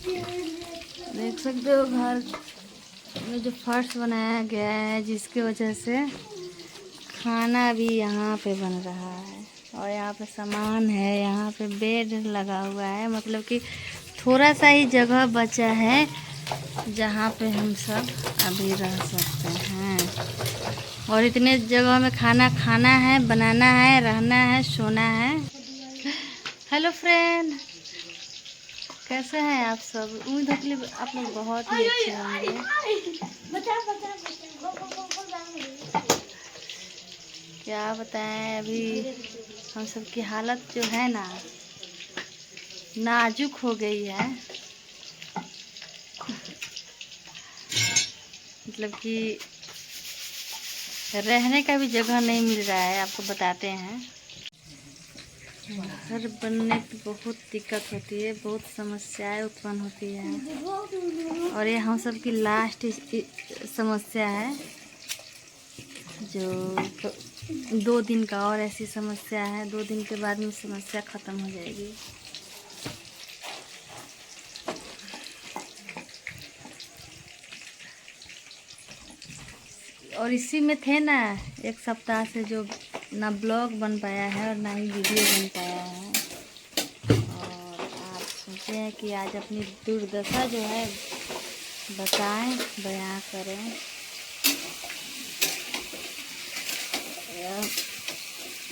देख सकते हो घर में जो फर्श बनाया गया है, जिसकी वजह से खाना भी यहाँ पे बन रहा है। और यहाँ पे सामान है, यहाँ पे बेड लगा हुआ है, मतलब कि थोड़ा सा ही जगह बचा है जहाँ पे हम सब अभी रह सकते हैं। और इतने जगह में खाना खाना है, बनाना है, रहना है, सोना है। हेलो फ्रेंड, कैसे हैं आप सब? उम्मीद है कि आप लोग बहुत ही अच्छे होंगे। क्या बताएं, अभी हम सब की हालत जो है ना, नाजुक हो गई है। मतलब कि रहने का भी जगह नहीं मिल रहा है। आपको बताते हैं, घर बनने की बहुत दिक्कत होती है, बहुत समस्याएं उत्पन्न होती है। और ये हम सब की लास्ट समस्या है, जो 2 दिन का और ऐसी समस्या है। 2 दिन के बाद में समस्या ख़त्म हो जाएगी। और इसी में थे ना, 1 सप्ताह से जो ना ब्लॉग बन पाया है और ना ही वीडियो बन पाया है। और आप सोचते हैं कि आज अपनी दुर्दशा जो है बताएं, बयां करें।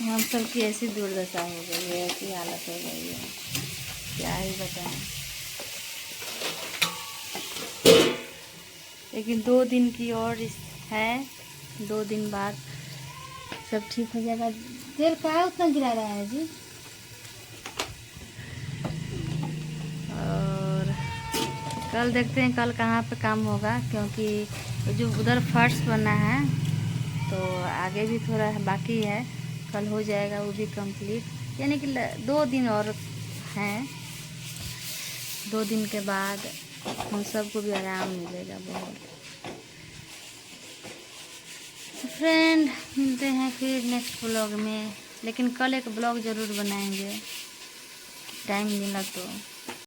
हम सब की ऐसी दुर्दशा हो गई है, ऐसी हालत हो गई है, क्या ही बताएं। लेकिन 2 दिन की और है, 2 दिन बाद सब ठीक हो जाएगा। तेल कहाँ उतना गिरा रहा है जी? और कल देखते हैं कल कहाँ पे काम होगा, क्योंकि जो उधर फर्श बना है तो आगे भी थोड़ा बाकी है। कल हो जाएगा वो भी कंप्लीट, यानी कि 2 दिन और हैं। 2 दिन के बाद हम सबको भी आराम मिलेगा बहुत। फ्रेंड, मिलते हैं फिर नेक्स्ट ब्लॉग में। लेकिन कल एक ब्लॉग ज़रूर बनाएंगे, टाइम मिला तो।